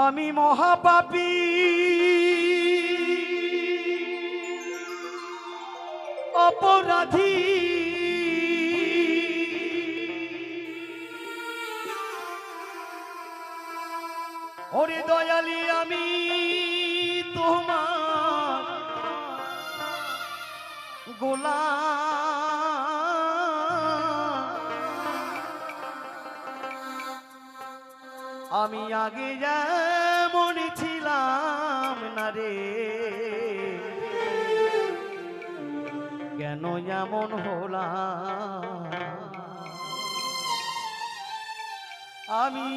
আমি মহাপাপী অপরাধী ওরে দয়ালি আমি তোমার গোলাম আমি আগে যেমন ছিলাম না রে কেন এমন হলাম আমি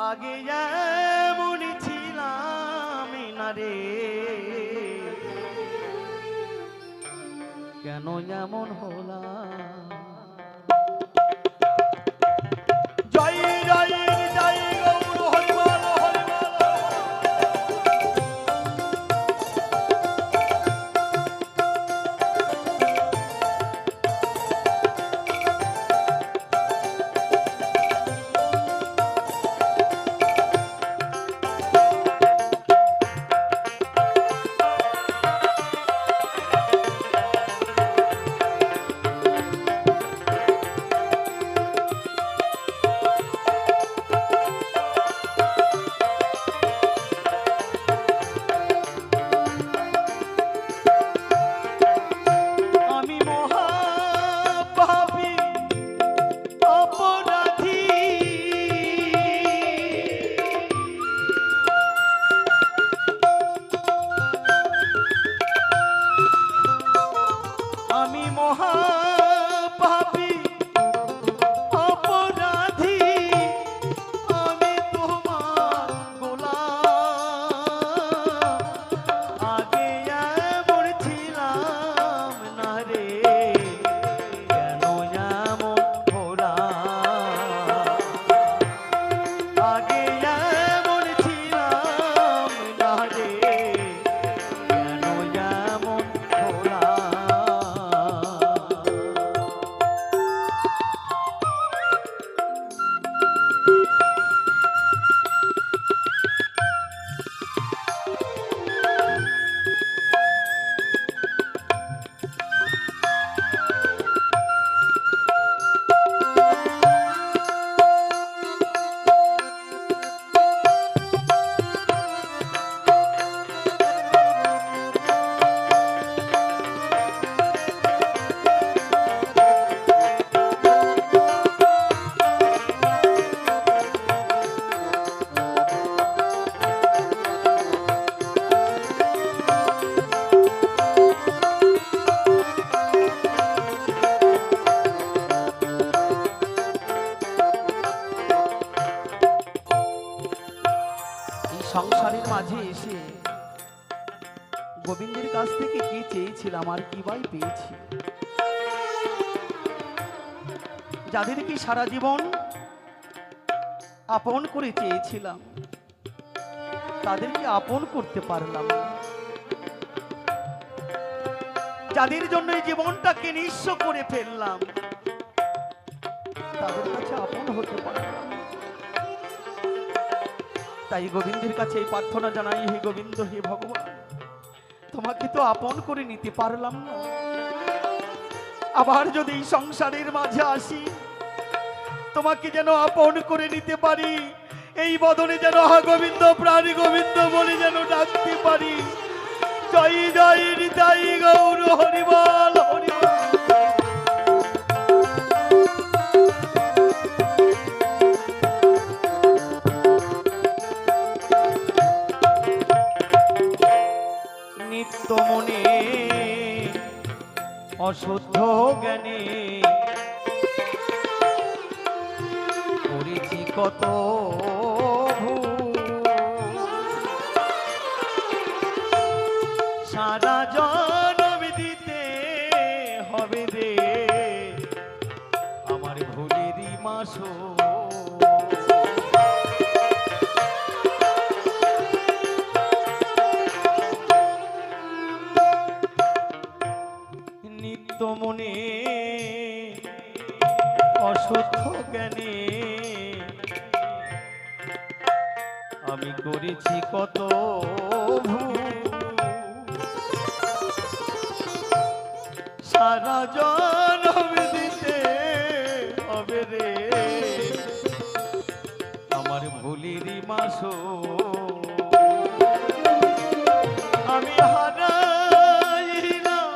আগে যেমন ছিলাম না রে কেন এমন হলাম জয় জয় জয় গৌর হরিবল হরিবল সংসারের মাঝে এসে গোবিন্দের কাছ থেকে কি চেয়েছিলাম আর কি বাই পেয়েছি যাদেরকে সারা জীবন আপন করে চেয়েছিলাম তাদেরকে আপন করতে পারলাম না যাদের জন্য এই জীবনটাকে নিঃস্ব করে ফেললাম তাদের কাছে আপন হতে পারলাম তাই গোবিন্দের কাছে এই প্রার্থনা জানাই হে গোবিন্দ হে ভগবান তোমাকে তো আপন করে নিতে পারলাম না আবার যদি এই সংসারের মাঝে আসি তোমাকে যেন আপন করে নিতে পারি এই বদনে যেন হা গোবিন্দ প্রাণী গোবিন্দ বলে যেন ডাকতে পারি জয় জয় হৃদয় গৌর হরিবল হরিবল নিত্য মনে অশুদ্ধ জ্ঞানে করেছি কত সারা জনম দিতে হবে রে আমার ভুলেরই মাসো নিত্য মনে অশুদ্ধ জ্ঞানে আমি করেছি কত ভুল, সারা জনম দিতে হবে রে আমার ভুলেরই মাসুল। আমি হারাইলাম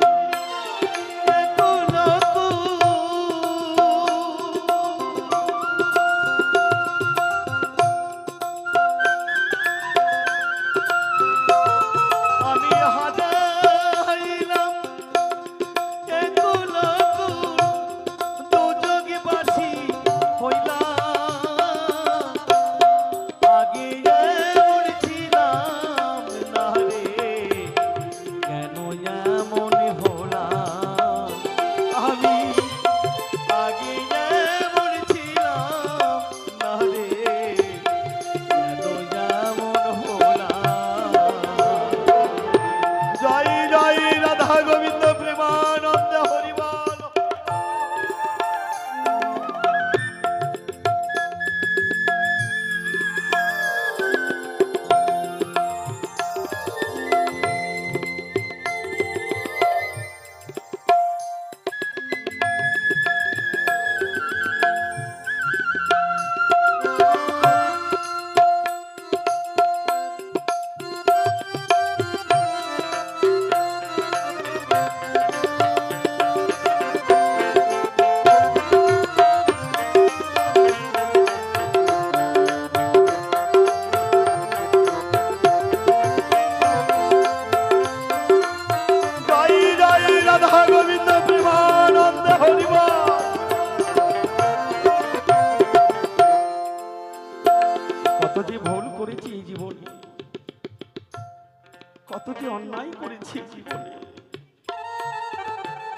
কতটি অন্যায় করেছি জীবনে,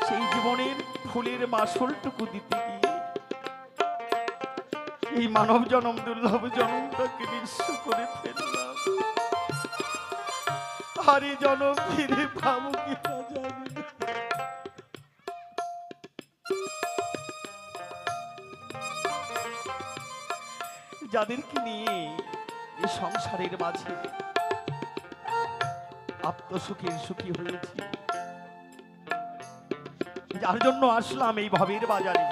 সেই জীবনের ফুলের মাসলটুকু দিতে গিয়ে এই মানব জনম দুর্লভ জনমটাকে নিঃস্ব করে ফেললাম। আর এই জনম ফিরে পাবো কি না জানি না। যাদেরকে নিয়ে এই সংসারের মাঝে আত্মসুখের সুখী হয়েছি, যার জন্য আসলাম এই ভবের বাজারে,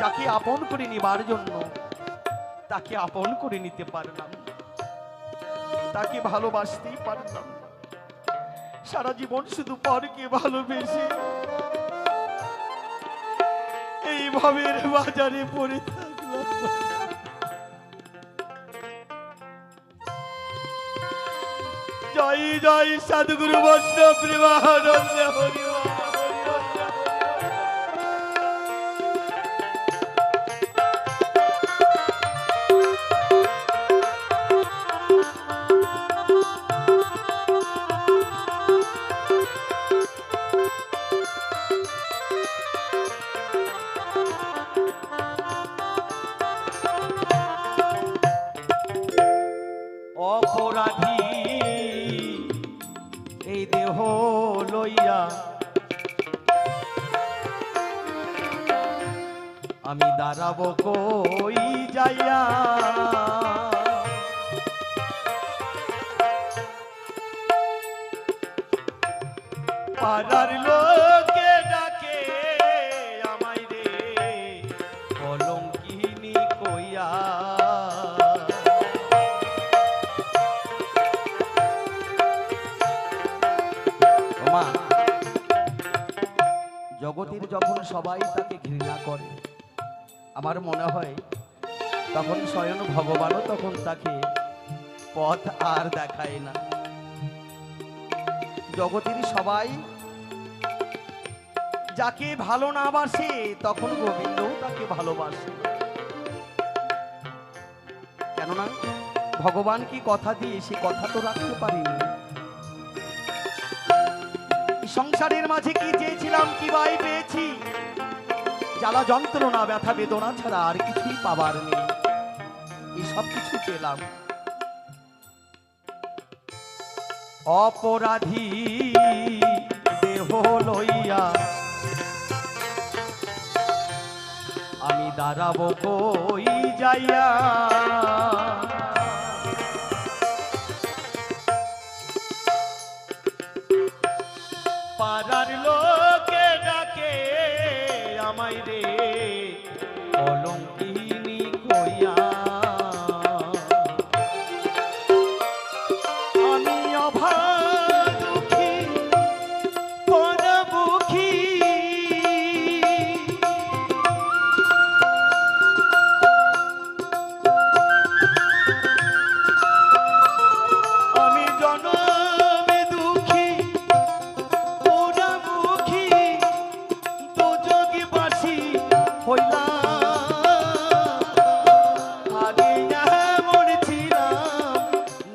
যাকে আপন করে নিবার জন্য তাকে আপন করে নিতে পারলাম, তাকে ভালোবাসতেই পারলাম। সারা জীবন শুধু পরকে ভালোবেসে এই ভবের বাজারে পড়ে থাকলাম। জয় জয় সদ্গুরু বৈষ্ণব প্রেমানন্দ হরি অপরাধী এই দেহ লইয়া আমি দাঁড়াবো কই যাইয়া, পাড়ার লোকে ডাকে আমায় রে কলঙ্কিনী কইয়া। জগতের যখন সবাই তাকে ঘৃণা করে, আমার মনে হয় তখন স্বয়ং ভগবানও তখন তাকে পথ আর দেখায় না। জগতের সবাই যাকে ভালো না বাসে তখন গোবিন্দও তাকে ভালোবাসে, কেননা ভগবান কি কথা দিয়ে সে কথা তো রাখতে পারিনি। সংসারের মাঝে কি চেয়েছিলাম, কি বাই পেয়েছি, জ্বালা যন্ত্রণা ব্যথা বেদনা ছাড়া আর কিছুই পাবার নেই, এই সব কিছু পেলাম। অপরাধী দেহ লইয়া আমি দাঁড়াবো কই যাইয়া, আমায় রে কলঙ্কিনী কইয়া। আমি অভাদুখী পরমুখী, আমি জনমে দুঃখী পরমুখী, দুযোগীবাসী হইলাম। আগে এমন ছিলাম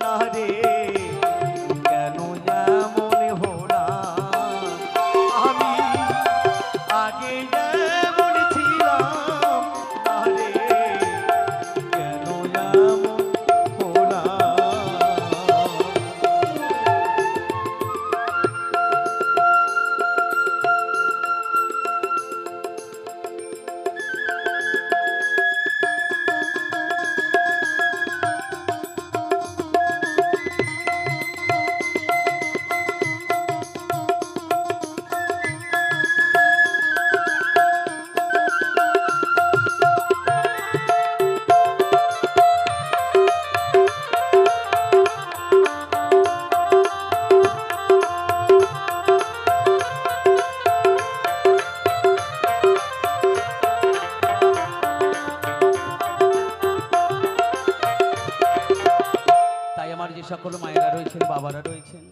না রে, কেন এমন হলাম আমি। আগে এমন ছিলাম না রে, কেন এমন হলাম। তাই আমার যে সকল মায়েরা রয়েছেন, বাবারা রয়েছেন,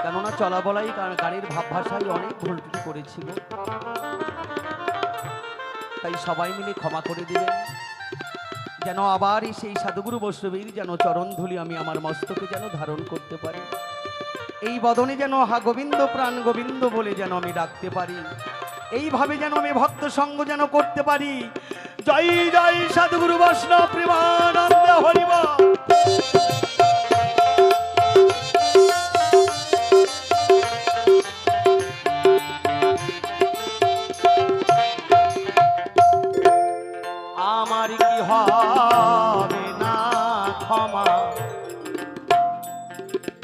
কেননা চলা বলাই গাড়ির ভাব ভাষায় অনেক ভুল ত্রুটি করেছিল, তাই সবাই মিলে ক্ষমা করে দিবেন, যেন আবার সেই সাধুগুরু বৈষ্ণবীর যেন চরণ ধুলি আমি আমার মস্তকে যেন ধারণ করতে পারি। এই বদনে যেন হা গোবিন্দ প্রাণ গোবিন্দ বলে যেন আমি ডাকতে পারি, এইভাবে যেন আমি ভক্ত সঙ্গ যেন করতে পারি। জয় জয় সাধুগুরু বৈষ্ণব প্রেমানন্দ হরিবল। আমার কি হবে না ক্ষমা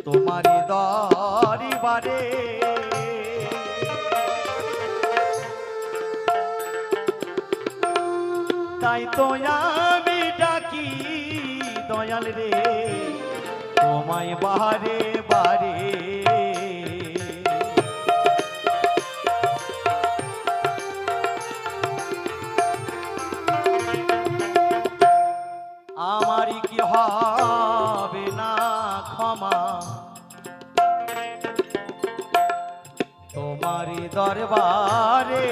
তোমারই দরবারে, তাই তো আমি ডাকি দয়াল রে তোমায় বারে বারে। আমারই কি হবে না ক্ষমা তোমারই দরবারে।